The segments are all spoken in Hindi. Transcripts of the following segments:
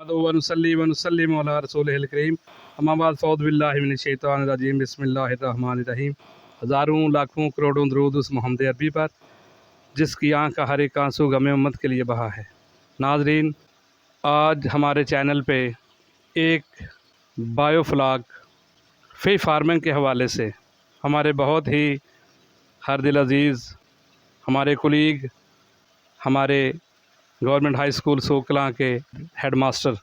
वनुसल्ली वनुसल्लिम अला रसूलिहिल करीम अम्मा बाद फ़ौज़ु बिल्लाहि मिनश शैतानिर रजीम बिस्मिल्लाहिर रहमानिर रहीम। हज़ारों लाखों करोड़ों दरूद उस मोहम्मद अरबी पर जिसकी आँख का हर एक आंसू गमे उम्मत के लिए बहा है। नाज़रीन, आज हमारे चैनल पे एक बायोफ्लॉग फ़ी फार्मिंग के हवाले से हमारे बहुत ही हर दिल अज़ीज़ हमारे कुलीग, हमारे गवर्नमेंट हाई स्कूल सोकलां के हेड मास्टर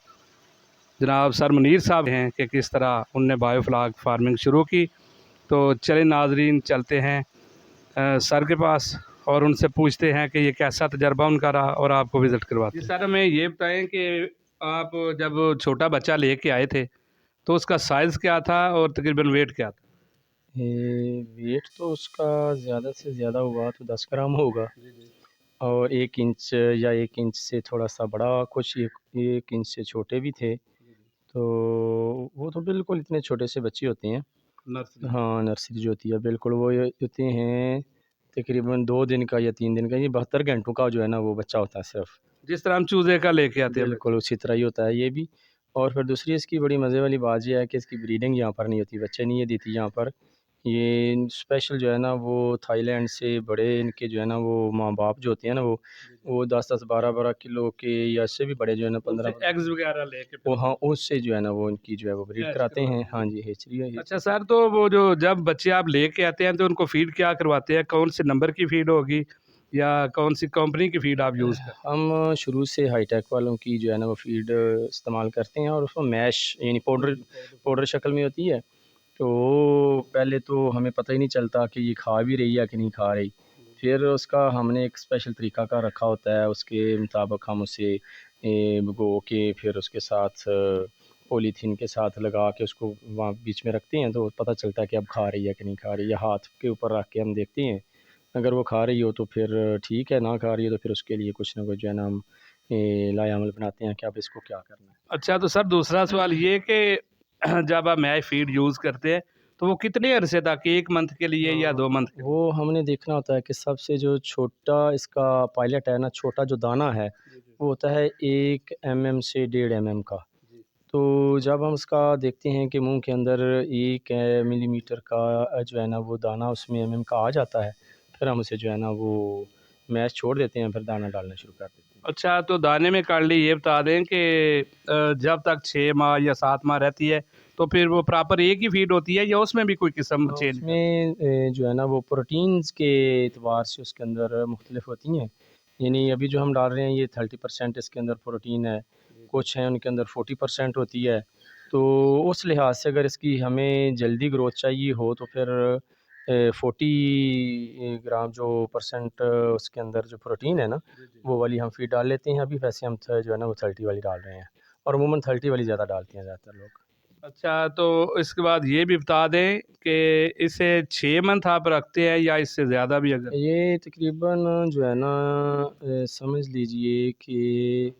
जनाब सर मुनीर साहब हैं कि किस तरह उनने बायोफ्लॉग फार्मिंग शुरू की। तो चले नाजरीन, चलते हैं सर के पास और उनसे पूछते हैं कि ये कैसा तजर्बा उनका रहा और आपको विज़िट करवाते हैं। सर हमें ये बताएं कि आप जब छोटा बच्चा लेके आए थे तो उसका साइज़ क्या था और तकरीबन वेट क्या था? वेट तो उसका ज़्यादा से ज़्यादा हुआ तो 10 ग्राम होगा, और 1 इंच या 1 इंच से थोड़ा सा बड़ा, कुछ 1 इंच से छोटे भी थे। तो वो तो बिल्कुल इतने छोटे से बच्चे होते हैं। नर्सरी। हाँ, नर्सरी जो होती है बिल्कुल वो ये होते हैं, तकरीबन 2 दिन का या 3 दिन का, ये 72 घंटों का जो है ना वो बच्चा होता है सिर्फ। जिस तरह हम चूज़े का लेके आते हैं बिल्कुल उसी तरह ही होता है ये भी। और फिर दूसरी इसकी बड़ी मज़े वाली बात ये है कि इसकी ब्रीडिंग यहाँ पर नहीं होती, बच्चे नहीं ये देती यहाँ पर। ये स्पेशल जो है ना वो थाईलैंड से बड़े इनके जो है ना वो माँ बाप जो होते हैं ना वो 10-10 12-12 किलो के या इससे भी बड़े जो है ना 15 एग्स वगैरह लेके वो, हाँ, उससे जो है ना वो इनकी जो है वो ब्रीड हैच कराते हैं। करवाते हाँ हैं। जी, हेचरी है। अच्छा सर, तो वो जो जब बच्चे आप लेके आते हैं तो उनको फीड क्या करवाते हैं? कौन से नंबर की फीड होगी या कौन सी कंपनी की फीड आप यूज़ करते हैं? हम शुरू से हाईटेक वालों की जो है ना वो फीड इस्तेमाल करते हैं, और उसमें मैश यानी पाउडर पाउडर शक्ल में होती है। तो पहले तो हमें पता ही नहीं चलता कि ये खा भी रही है कि नहीं खा रही। फिर उसका हमने एक स्पेशल तरीका का रखा होता है, उसके मुताबिक हम उसे भिगो के फिर उसके साथ पॉलीथीन के साथ लगा के उसको वहाँ बीच में रखते हैं, तो पता चलता है कि अब खा रही है कि नहीं खा रही है। हाथ के ऊपर रख के हम देखते हैं, अगर वो खा रही हो तो फिर ठीक है, ना खा रही हो तो फिर उसके लिए कुछ ना कुछ जो है ना हम लाएअमल बनाते हैं कि अब इसको क्या करना है। अच्छा, तो सर दूसरा सवाल ये कि जब आप मैश फीड यूज़ करते हैं तो वो कितने अरसे तक, 1 मंथ के लिए या 2 मंथ के लिए? वो हमने देखना होता है कि सबसे जो छोटा इसका पायलट है ना, छोटा जो दाना है वो होता है 1 mm से 1.5 mm का। तो जब हम उसका देखते हैं कि मुंह के अंदर 1 मिलीमीटर का जो है ना वो दाना उसमें का आ जाता है, फिर हम उसे जो है ना वो मैश छोड़ देते हैं, फिर दाना डालना शुरू कर देते हैं। अच्छा, तो दाने में काढ़ली ये बता दें कि जब तक 6 माह या 7 माह रहती है तो फिर वो प्रॉपर एक ही फीड होती है या उसमें भी कोई किस्म हाँ, चेंज करते हैं? उसमें जो है ना वो प्रोटीन्स के एतबार से उसके अंदर मुख्तलिफ होती हैं। यानी अभी जो हम डाल रहे हैं ये 30% इसके अंदर प्रोटीन है, कुछ हैं उनके अंदर 40% होती है। तो उस लिहाज से अगर इसकी हमें जल्दी ग्रोथ चाहिए हो तो फिर 40 ग्राम जो परसेंट उसके अंदर जो प्रोटीन है ना वो वाली हम फीड डाल लेते हैं। अभी वैसे हम जो है ना वो 30 वाली डाल रहे हैं, और अमूमन 30 वाली ज़्यादा डालते हैं ज़्यादातर लोग। अच्छा, तो इसके बाद ये भी बता दें कि इसे 6 मंथ आप रखते हैं या इससे ज़्यादा भी अगर? ये तकरीबन जो है ना समझ लीजिए कि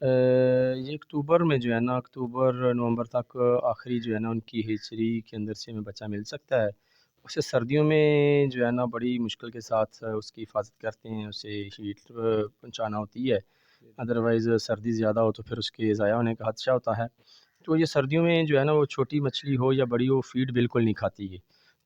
ये अक्टूबर में जो है ना, अक्टूबर नवंबर तक आखिरी जो है ना उनकी हेचरी के अंदर से हमें बच्चा मिल सकता है। उसे सर्दियों में जो है ना बड़ी मुश्किल के साथ उसकी हिफाजत करते हैं, उसे हीट पहुँचाना होती है, अदरवाइज़ सर्दी ज़्यादा हो तो फिर उसके ज़ाया होने का खदशा होता है। तो ये सर्दियों में जो है ना वो छोटी मछली हो या बड़ी हो फ़ीड बिल्कुल नहीं खाती ये,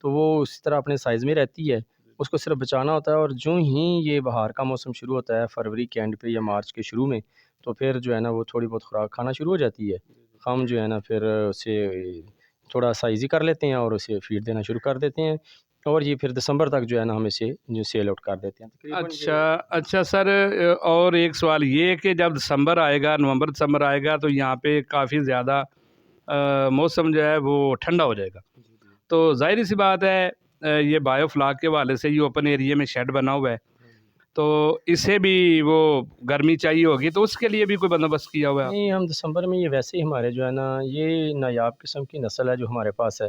तो वो उसी तरह अपने साइज़ में रहती है, उसको सिर्फ बचाना होता है। और जो ही ये बहार का मौसम शुरू होता है फरवरी के एंड पे या मार्च के शुरू में, तो फिर जो है ना वो थोड़ी बहुत खुराक खाना शुरू हो जाती है। हम जो है ना फिर उसे थोड़ा सा ईज़ी कर लेते हैं और उसे फ़ीड देना शुरू कर देते हैं, और ये फिर दिसंबर तक जो है ना हम इसे जो सेल आउट कर देते हैं तकरीबन अच्छा, जो। अच्छा सर, और एक सवाल ये है कि जब दिसंबर आएगा, नवंबर दिसंबर आएगा तो यहाँ पे काफ़ी ज़्यादा मौसम जो है वो ठंडा हो जाएगा। तो ज़ाहिर सी बात है, ये बायोफ्लॉग के हवाले से ये ओपन एरिया में शेड बना हुआ है, तो इसे भी वो गर्मी चाहिए होगी, तो उसके लिए भी कोई बंदोबस्त किया हुआ है नहीं, आपने? हम दिसंबर में ये वैसे ही हमारे जो है ना ये नायाब किस्म की नस्ल है जो हमारे पास है।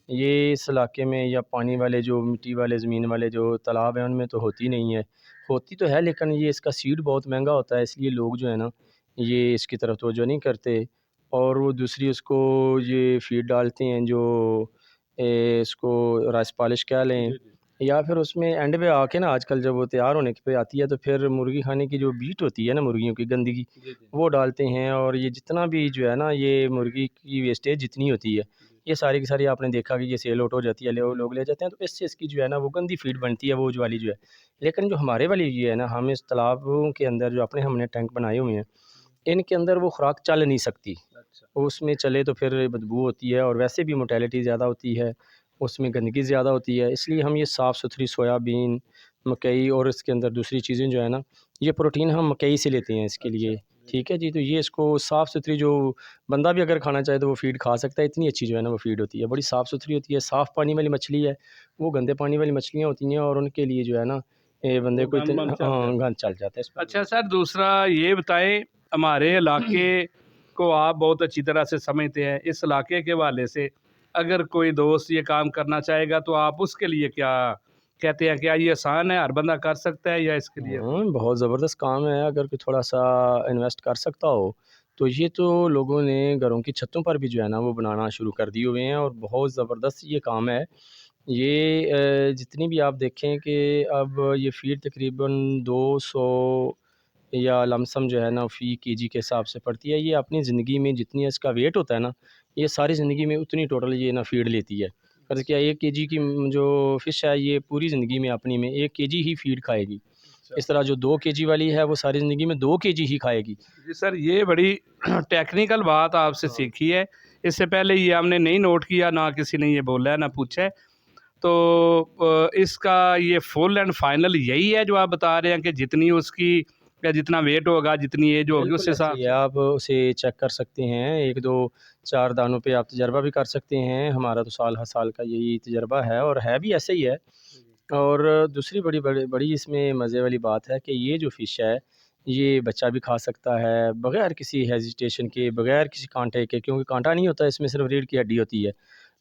ये इस इलाके में या पानी वाले जो मिट्टी वाले ज़मीन वाले जो तालाब हैं उनमें तो होती नहीं है। होती तो है लेकिन ये इसका सीड बहुत महँगा होता है, इसलिए लोग जो है ना ये इसकी तरफ तवज्जो नहीं करते। और वो दूसरी उसको ये फ़ीड डालते हैं जो इसको राइस पॉलिश कह लें, या फिर उसमें एंड पे आके ना आजकल जब वो तैयार होने पे आती है तो फिर मुर्गी खाने की जो बीट होती है ना मुर्गियों की गंदगी, वो डालते हैं। और ये जितना भी जो है ना ये मुर्गी की वेस्टेज जितनी होती है, ये सारी की सारी आपने देखा कि ये सेल आउट हो जाती है, लोग ले जाते हैं, तो इससे इसकी जो है ना वो गंदी फीड बनती है वो जो वाली जो है। लेकिन जो हमारे वाली ये है ना, हम इस तालाबों के अंदर जो अपने हमने टैंक बनाए हुए हैं, इनके अंदर वो खुराक चल नहीं सकती। उसमें चले तो फिर बदबू होती है और वैसे भी मोर्टेलिटी ज़्यादा होती है, उसमें गंदगी ज़्यादा होती है। इसलिए हम ये साफ़ सुथरी सोयाबीन, मकई और इसके अंदर दूसरी चीज़ें जो है ना, ये प्रोटीन हम मकई से लेते हैं इसके लिए। ठीक है जी, तो ये इसको साफ़ सुथरी जो बंदा भी अगर खाना चाहे तो वो फ़ीड खा सकता है, इतनी अच्छी जो है ना वो फ़ीड होती है। बड़ी साफ़ सुथरी होती है, साफ़ पानी वाली मछली है, वो गंदे पानी वाली मछलियाँ होती हैं और उनके लिए जो है ना, बंदे वो को गंद इतन बंद चल हाँ, जाता गंद चल जाता है इस है। पर। अच्छा सर, दूसरा ये बताएं, हमारे इलाके को आप बहुत अच्छी तरह से समझते हैं, इस इलाके के हवाले से अगर कोई दोस्त ये काम करना चाहेगा तो आप उसके लिए क्या कहते हैं? क्या ये आसान है, हर बंदा कर सकता है या इसके लिए कोई? बहुत ज़बरदस्त काम है, अगर कोई थोड़ा-सा इन्वेस्ट कर सकता हो, तो ये तो लोगों ने घरों की छतों पर भी जो है ना वो बनाना शुरू कर दिए हुए हैं और बहुत ज़बरदस्त ये काम है। ये जितनी भी आप देखें कि अब ये फ़ीड तकरीबन 200 या लमसम जो है ना फ़ी केजी के हिसाब से पड़ती है। ये अपनी ज़िंदगी में जितनी इसका वेट होता है ना, ये सारी ज़िंदगी में उतनी टोटल ये ना फ़ीड लेती है। फ़र्ज़ किया 1 केजी की जो फ़िश है ये पूरी ज़िंदगी में अपनी में 1 केजी ही फ़ीड खाएगी। अच्छा। इस तरह जो 2 केजी वाली है वो सारी ज़िंदगी में 2 केजी ही खाएगी। जी सर, ये बड़ी टेक्निकल बात आपसे हाँ। सीखी है। इससे पहले ये हमने नहीं नोट किया, ना किसी ने ये बोला है, ना पूछा है। तो इसका ये फुल एंड फाइनल यही है जो आप बता रहे हैं कि जितनी उसकी या जितना वेट होगा, जितनी एज होगी, उस बिल्कुल ऐसे हिसाब ही है, से? आप उसे चेक कर सकते हैं, 1, 2, 4 दानों पे आप तजर्बा भी कर सकते हैं। हमारा तो साल हर साल का यही तजर्बा है और है भी ऐसे ही है। और दूसरी बड़ी इसमें मज़े वाली बात है कि ये जो फ़िश है, ये बच्चा भी खा सकता है, बगैर किसी हेजिटेशन के, बगैर किसी काँटे के, क्योंकि काँटा नहीं होता इसमें, सिर्फ़ रीढ़ की हड्डी होती है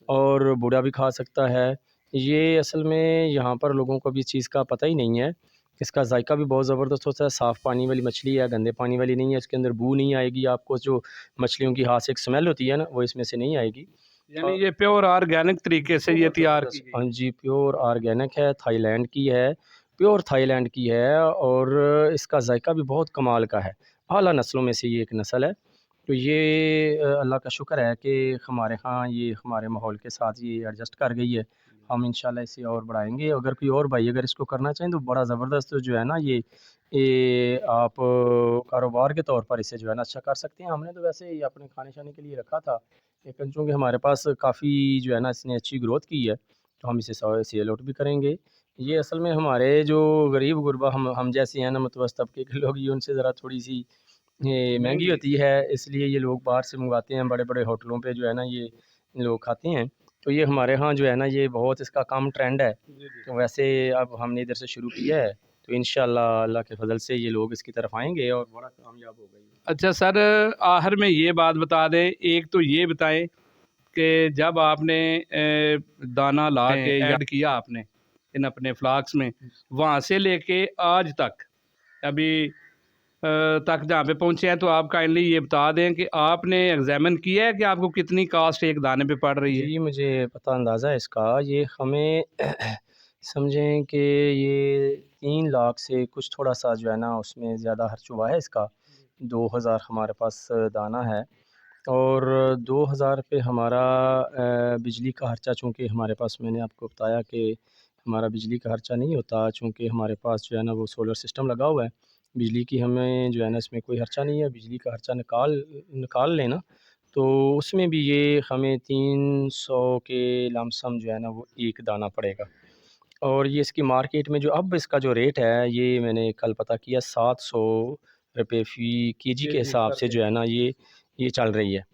और बूढ़ा भी खा सकता है। ये असल में यहाँ पर लोगों को भी इस चीज़ का पता ही नहीं है। इसका ज़ायका भी बहुत ज़बरदस्त होता है, साफ़ पानी वाली मछली है, गंदे पानी वाली नहीं है, इसके अंदर बू नहीं आएगी आपको, जो मछलियों की हाथ से एक स्मेल होती है ना, वो इसमें से नहीं आएगी। यानी ये प्योर ऑर्गेनिक तरीके से ये बहुत तैयार की ज़बरदस्त, गई हाँ है। जी, प्योर ऑर्गेनिक है, थाईलैंड की है, प्योर थाईलैंड की है और इसका ज़ायका भी बहुत कमाल का है। आला नस्लों में से ये एक नस्ल है। तो ये अल्लाह का शुक्र है कि हमारे यहाँ ये हमारे माहौल के साथ ये एडजस्ट कर गई है। हम इंशाल्लाह इसे और बढ़ाएँगे। अगर कोई और भाई अगर इसको करना चाहें तो बड़ा ज़बरदस्त जो है ना ये आप कारोबार के तौर पर इसे जो है ना अच्छा कर सकते हैं। हमने तो वैसे ही अपने खाने-शाने के लिए रखा था, लेकिन चूँकि हमारे पास काफ़ी जो है ना इसने अच्छी ग्रोथ की है, तो हम इसे सेल आउट भी करेंगे। ये असल में हमारे जो गरीब-गुरबा हम जैसे हैं ना मुतवस्तित तबके के लोग, ये उनसे ज़रा थोड़ी-सी ये महँगी महँगी। होती है, इसलिए ये लोग बाहर से मँगवाते हैं, बड़े-बड़े होटलों पे जो है ना ये लोग खाते हैं। तो ये हमारे यहाँ जो है ना ये बहुत इसका कम ट्रेंड है। जी, जी। तो वैसे अब हमने इधर से शुरू किया है, तो इंशाअल्लाह अल्लाह के फ़ज़ल से ये लोग इसकी तरफ आएँगे और बड़ा कामयाब होगा ये। अच्छा सर, आखिर में ये बात बता दें, एक तो ये बताएँ कि जब आपने दाना ला के ऐड किया आपने इन अपने फ्लास्क में, वहाँ से लेके आज तक अभी तक जहाँ पे पहुँचे हैं, तो आप काइंडली ये बता दें कि आपने एग्ज़ामिन किया है कि आपको कितनी कॉस्ट एक दाने पे पड़ रही है? जी, मुझे पता अंदाज़ा है इसका, ये हमें समझें कि ये 3 लाख से कुछ थोड़ा-सा जो है ना उसमें ज़्यादा खर्च हुआ है इसका। 2000 हमारे पास दाना है और 2000 पे हमारा बिजली का खर्चा, चूँकि हमारे पास मैंने आपको बताया कि हमारा बिजली का खर्चा नहीं होता, चूँकि हमारे पास जो है ना वो सोलर सिस्टम लगा हुआ है। बिजली की हमें जो है ना इसमें कोई खर्चा नहीं है, बिजली का खर्चा निकाल निकाल लें ना, तो उसमें भी ये हमें 300 के लमसम जो है ना वो एक दाना पड़ेगा। और ये इसकी मार्केट में जो अब इसका जो रेट है, ये मैंने कल पता किया, 700 रुपए फ़ी केजी के केजी हिसाब पर से जो है ना ये चल रही है।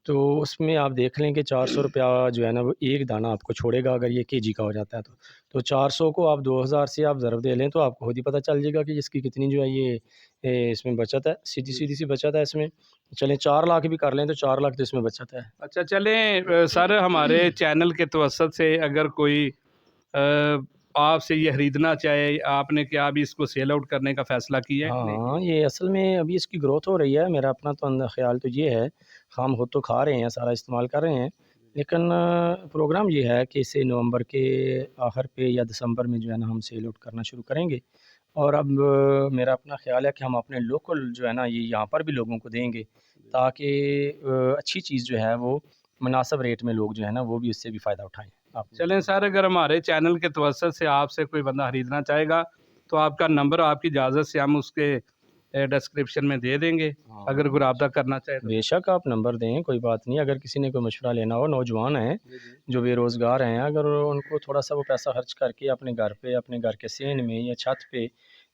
तो उसमें आप देख लें कि 400 रुपया जो है ना वो एक दाना आपको छोड़ेगा अगर ये केजी का हो जाता है तो। तो 400 को आप 2000 से आप ज़रब दे लें तो आपको खुद ही पता चल जाएगा कि इसकी कितनी जो है इसमें बचत है, जी। सीधी-सीधी सी बचत है इसमें। चलें 4 लाख भी कर लें तो 4 लाख तो इसमें बचत है। अच्छा चलें, सर, हमारे चैनल के तवज्जुद से अगर कोई आपसे ये खरीदना चाहे, आपने क्या अभी इसको सेल आउट करने का फ़ैसला किया है कि नहीं हाँ, किया? ये असल में अभी इसकी ग्रोथ हो रही है। मेरा अपना तो ख़्याल तो ये है, हम खुद तो खा रहे हैं, सारा इस्तेमाल कर रहे हैं। लेकिन प्रोग्राम ये है कि इसे नवंबर के आखिर पे या दिसंबर में जो है ना हम सेल आउट करना शुरू करेंगे। और अब मेरा अपना ख़्याल है कि हम अपने लोकल जो है ना ये यहाँ पर भी लोगों को देंगे, ताकि अच्छी चीज़ जो है वो मुनासिब रेट में लोग जो है ना वो भी उससे भी फ़ायदा उठाएँ। आप चलें सर, अगर हमारे चैनल के तवज्जुह से आपसे कोई बंदा ख़रीदना चाहेगा तो आपका नंबर आपकी इजाज़त से हम उसके डिस्क्रिप्शन में दे देंगे, हाँ, अगर कोई रब्ता करना चाहे तो। बेशक आप नंबर दें, कोई बात नहीं। अगर किसी ने कोई मशवरा लेना हो, नौजवान हैं जो बेरोज़गार हैं, अगर उनको थोड़ा-सा वो पैसा खर्च करके अपने घर पे, अपने घर के सेन में या छत पे,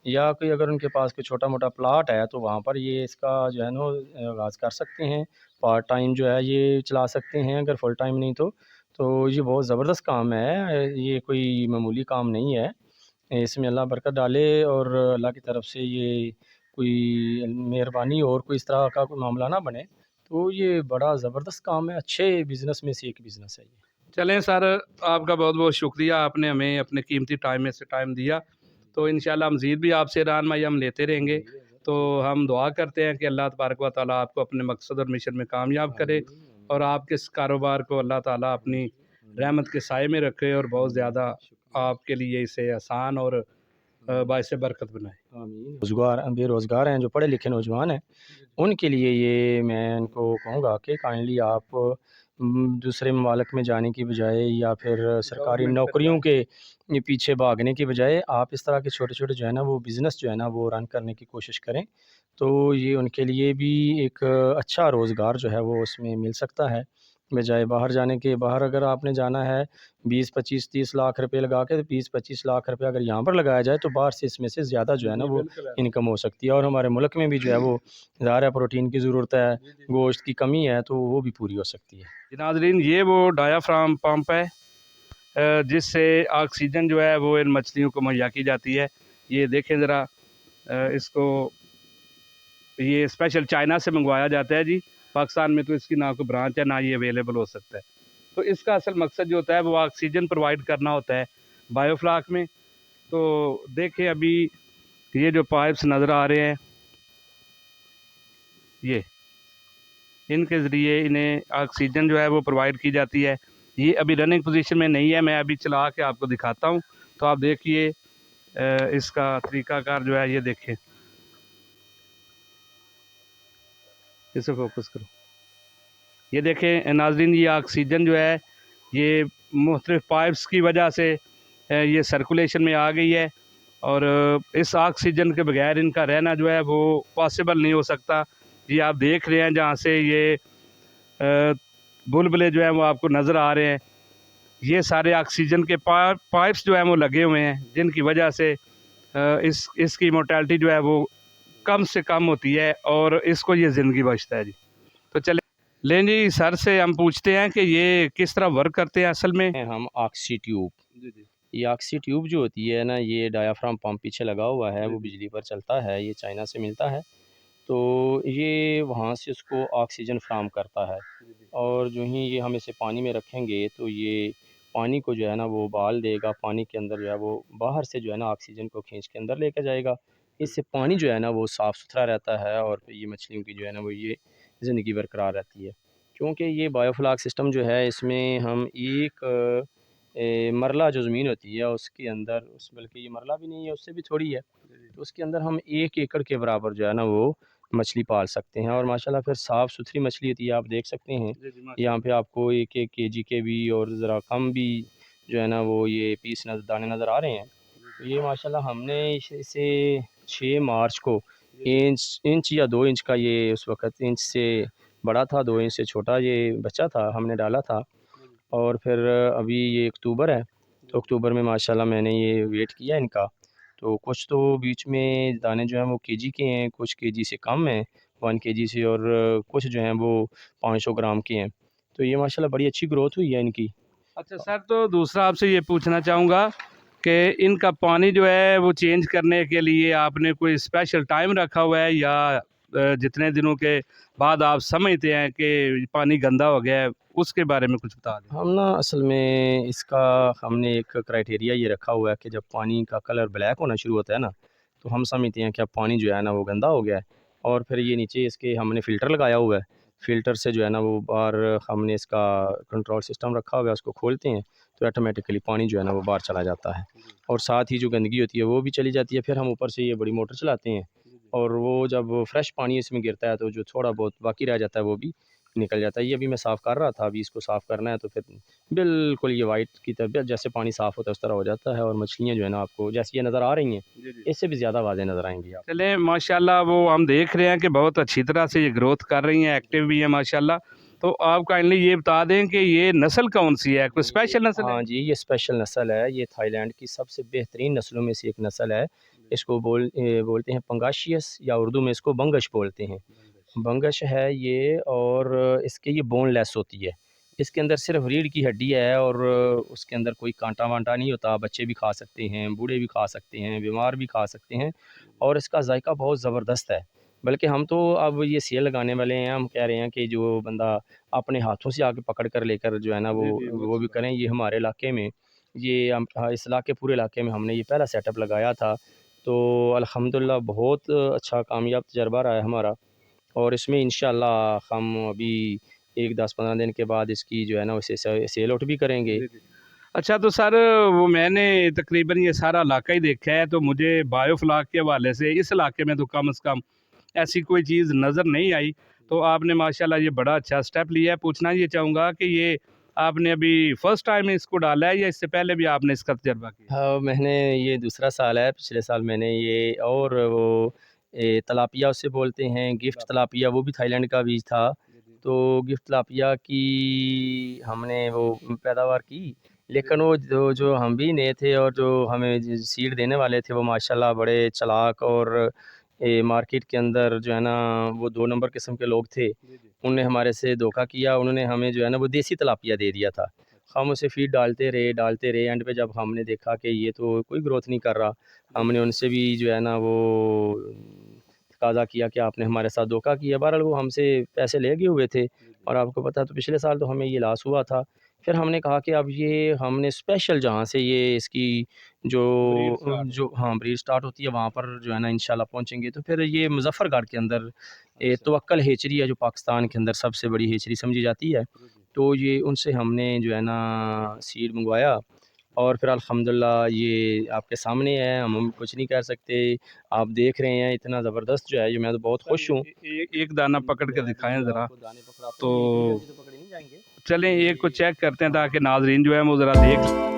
या कोई अगर उनके पास कोई छोटा-मोटा प्लॉट है, तो वहाँ पर ये इसका जो है ना आगाज़ कर सकते हैं। पार्ट टाइम जो है ये चला सकते हैं, अगर फुल टाइम नहीं तो ये बहुत ज़बरदस्त काम है। ये कोई मामूली काम नहीं है। इसमें अल्लाह बरकत डाले और अल्लाह की तरफ से ये कोई मेहरबानी और कोई इस तरह का कोई मामला ना बने, तो ये बड़ा ज़बरदस्त काम है। अच्छे बिज़नेस में से एक बिज़नेस है ये। चलें सर, आपका बहुत बहुत शुक्रिया, आपने हमें अपने कीमती टाइम में से टाइम दिया। तो इंशाल्लाह मज़ीद भी आपसे रहनुमाई हम लेते रहेंगे। तो हम दुआ करते हैं कि अल्लाह तबारक व तआला आपको अपने मकसद और मिशन में कामयाब करे और आपके इस कारोबार को अल्लाह ताला अपनी रहमत के साए में रखे और बहुत ज़्यादा आपके लिए इसे आसान और बाइस बरकत बनाए। आमीन। बेरोज़गार हैं, जो पढ़े लिखे नौजवान हैं, उनके लिए ये मैं इनको कहूँगा कि काइंडली आप दूसरे ममालिक में जाने की बजाय या फिर सरकारी गवर्नमेंट पर नौकरियों जाएँ। के पीछे भागने की बजाय आप इस तरह के छोटे-छोटे जो है ना वो बिज़नेस जो है ना वो रन करने की कोशिश करें। तो ये उनके लिए भी एक अच्छा रोज़गार जो है वो उसमें मिल सकता है। बजाय बाहर जाने के, बाहर अगर आपने जाना है 20, 25, 30 लाख रुपए लगा के, तो 20-25 लाख रुपए अगर यहाँ पर लगाया जाए तो बाहर से इसमें से ज़्यादा जो है ना जी, वो बिल्कुल ऐसा। इनकम हो सकती है। और हमारे मुल्क में भी जो है वो ज़ाहिर है प्रोटीन की ज़रूरत है, गोश्त की कमी है, तो वो भी पूरी हो सकती है। जी नाज़रीन, ये वो डायाफ्राम पंप है जिससे ऑक्सीजन जो है वो इन मछलियों को मुहैया की जाती है। ये देखें ज़रा, इसको ये स्पेशल चाइना से मंगवाया जाता है जी। पाकिस्तान में तो इसकी ना कोई ब्रांच है, ना ये अवेलेबल हो सकता है। तो इसका असल मकसद जो होता है वो ऑक्सीजन प्रोवाइड करना होता है बायोफ्लाक में। तो देखें अभी ये जो पाइप्स नज़र आ रहे हैं, ये इनके ज़रिए इन्हें ऑक्सीजन जो है वो प्रोवाइड की जाती है। ये अभी रनिंग पोजीशन में नहीं है, मैं अभी चला के आपको दिखाता हूँ। तो आप देखिए इसका तरीक़ाकार जो है, ये देखें, इसे फोकस करो। ये देखें नाज़रीन, ये ऑक्सीजन जो है ये मुख्तलिफ़ पाइप्स की वजह से ये सर्कुलेशन में आ गई है और इस ऑक्सीजन के बगैर इनका रहना जो है वो पॉसिबल नहीं हो सकता। ये आप देख रहे हैं जहाँ से ये बुलबुले जो हैं वो आपको नज़र आ रहे हैं, ये सारे ऑक्सीजन के पाइप्स जो हैं वो लगे हुए हैं, जिनकी वजह से इसकी मोर्टेलिटी जो है वो कम से कम होती है और इसको ये ज़िंदगी बख्शता है जी। तो चले लें जी, सर से हम पूछते हैं कि ये किस तरह वर्क करते हैं असल में। हम ऑक्सी ट्यूब, जी जी ये ऑक्सी ट्यूब जो होती है ना, ये डायाफ्राम पंप पीछे लगा हुआ है, जी वो जी बिजली पर चलता है, ये चाइना से मिलता है। तो ये वहाँ से उसको ऑक्सीजन फ़राहम करता है। जी जी और जो ही ये हम इसे पानी में रखेंगे तो ये पानी को जो है ना वो उबाल देगा, पानी के अंदर जो है वो बाहर से जो है ना ऑक्सीजन को खींच के अंदर लेके जाएगा। इससे पानी जो है ना वो साफ़ सुथरा रहता है और फिर ये मछलियों की जो है ना वो ये ज़िंदगी बरकरार रहती है। क्योंकि ये बायोफ्लाक सिस्टम जो है इसमें हम एक मरला जो ज़मीन होती है उसके अंदर, उस बल्कि ये मरला भी नहीं है, उससे भी थोड़ी है, तो उसके अंदर हम 1 एकड़ के बराबर जो है ना वो मछली पाल सकते हैं। और माशाल्लाह फिर साफ़ सुथरी मछली होती है, आप देख सकते हैं। जी जी यहाँ पे माशाल्लाह। आपको 1-1 केजी के भी और ज़रा कम भी जो है ना वो ये पीस दाने नज़र आ रहे हैं। जी तो जी ये माशाल्लाह हमने इसे 6 मार्च को जी जी इंच या 2 इंच का, ये उस वक़्त इंच से बड़ा था, 2 इंच से छोटा ये बच्चा था, हमने डाला था। और फिर अभी ये अक्टूबर है, जी तो जी अक्टूबर में माशाल्लाह मैंने ये वेट किया इनका, तो कुछ तो बीच में दाने जो हैं वो केजी के हैं, कुछ केजी से कम हैं, 1 केजी से, और कुछ जो हैं वो 500 ग्राम के हैं। तो ये माशाल्लाह बड़ी अच्छी ग्रोथ हुई है इनकी। अच्छा सर, तो दूसरा आपसे ये पूछना चाहूँगा कि इनका पानी जो है वो चेंज करने के लिए आपने कोई स्पेशल टाइम रखा हुआ है या जितने दिनों के बाद आप समझते हैं कि पानी गंदा हो गया है, उसके बारे में कुछ बता दें। हम ना असल में इसका हमने एक क्राइटेरिया ये रखा हुआ है कि जब पानी का कलर ब्लैक होना शुरू होता है ना, तो हम समझते हैं कि अब पानी जो है ना वो गंदा हो गया है। और फिर ये नीचे इसके हमने फ़िल्टर लगाया हुआ है, फ़िल्टर से जो है ना वो बाहर हमने इसका कंट्रोल सिस्टम रखा हुआ है, उसको खोलते हैं तो ऑटोमेटिकली पानी जो है ना वो बाहर चला जाता है और साथ ही जो गंदगी होती है वो भी चली जाती है। फिर हम ऊपर से ये बड़ी मोटर चलाते हैं और वो जब फ्रेश पानी इसमें गिरता है तो जो थोड़ा बहुत बाकी रह जाता है वो भी निकल जाता है। ये अभी मैं साफ़ कर रहा था, अभी इसको साफ़ करना है तो फिर बिल्कुल ये वाइट की तरह जैसे पानी साफ़ होता है उस तरह हो जाता है और मछलियाँ जो है ना आपको जैसे ये नज़र आ रही हैं, इससे भी ज़्यादा वाज़ेह नज़र आएँगी आप। चलें माशाल्लाह, वो हम देख रहे हैं कि बहुत अच्छी तरह से ये ग्रोथ कर रही हैं, एक्टिव भी हैं माशाल्लाह। तो आप काइंडली ये बता दें कि ये नस्ल कौन-सी है? कोई स्पेशल नस्ल है? हाँ जी, ये स्पेशल नस्ल है, ये थाईलैंड की सबसे बेहतरीन नस्लों में से एक नस्ल है। इसको बोलते हैं पंगाशियस या उर्दू में इसको बंगश बोलते हैं। बंगश है ये और इसके ये बोनलेस होती है। इसके अंदर सिर्फ़ रीढ़ की हड्डी है और उसके अंदर कोई काँटा-वाँटा नहीं होता, बच्चे भी खा सकते हैं, बूढ़े भी खा सकते हैं, बीमार भी खा सकते हैं और इसका ज़ायक़ा बहुत ज़बरदस्त है। बल्कि हम तो अब ये सेल लगाने वाले हैं, हम कह रहे हैं कि जो बंदा अपने हाथों से आके पकड़ कर लेकर जो है ना वो भी करें। ये हमारे इलाके में ये इस इलाके पूरे इलाके में हमने ये पहला सेटअप लगाया था। तो अल्हम्दुलिल्लाह बहुत अच्छा कामयाब तजुर्बा रहा है हमारा और इसमें इंशाअल्लाह हम अभी 1 10-15 दिन के बाद इसकी जो है ना उसे सेल आउट भी करेंगे। अच्छा, तो सर वो मैंने तकरीबन ये सारा इलाका ही देखा है, तो मुझे बायोफ्लाक के हवाले से इस इलाके में तो कम से कम ऐसी कोई चीज़ नज़र नहीं आई। तो आपने माशाल्लाह ये बड़ा अच्छा स्टेप लिया है। पूछना ये चाहूँगा कि ये आपने अभी फर्स्ट टाइम इसको डाला है या इससे पहले भी आपने इसका तजर्बा किया? हाँ, मैंने ये दूसरा साल है, पिछले साल मैंने ये और वो तलापिया उसे बोलते हैं, गिफ्ट तलापिया वो भी थाईलैंड का बीज था। तो गिफ्ट तलापिया की हमने वो पैदावार की, लेकिन वो जो जो हम भी नए थे और जो हमें ज सीड देने वाले थे वो माशाल्लाह बड़े चालाक और मार्केट के अंदर जो है ना वो 2 नंबर किस्म के लोग थे। उनने हमारे से धोखा किया, उन्होंने हमें जो है ना वो देसी तलापिया दे दिया था। हम उसे फ़ीड डालते रहे, एंड पे जब हमने देखा कि ये तो कोई ग्रोथ नहीं कर रहा, हमने उनसे भी जो है ना वो तकाज़ा किया कि आपने हमारे साथ धोखा किया। बहरहाल वो हमसे पैसे ले गए हुए थे और आपको पता है तो पिछले साल तो हमें ये लॉस हुआ था। फिर हमने कहा कि अब ये हमने स्पेशल जहाँ से ये इसकी जो हाँ, ब्रीड स्टार्ट होती है वहाँ पर जो है ना इंशाल्लाह पहुँचेंगे। तो फिर ये मुज़फ़्फ़रगढ़ के अंदर तवक्कल हेचरी है जो पाकिस्तान के अंदर सबसे बड़ी हेचरी समझी जाती है। तो ये उनसे हमने जो है ना सीड मँगवाया और फिर अल्हम्दुलिल्लाह ये आपके सामने है, हम कुछ नहीं कह सकते। आप देख रहे हैं इतना ज़बरदस्त जो है, ये मैं तो बहुत खुश हूँ। एक दाना पकड़ के दिखाएँ ज़रा। आपको दाने पकड़ाता तो हूँ, ये इतनी जल्दी तो पकड़े नहीं जाएँगे। चलें एक को चेक करते हैं ताकि नाज़रीन जो है वो ज़रा देख।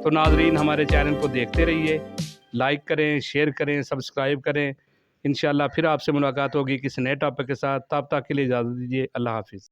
तो नाज़रीन हमारे चैनल को देखते रहिए, लाइक करें, शेयर करें, सब्सक्राइब करें। इंशाल्लाह फिर आपसे मुलाकात होगी किसी नए टॉपिक के साथ। तब तक के लिए इजाज़त दीजिए। अल्लाह हाफ़िज़।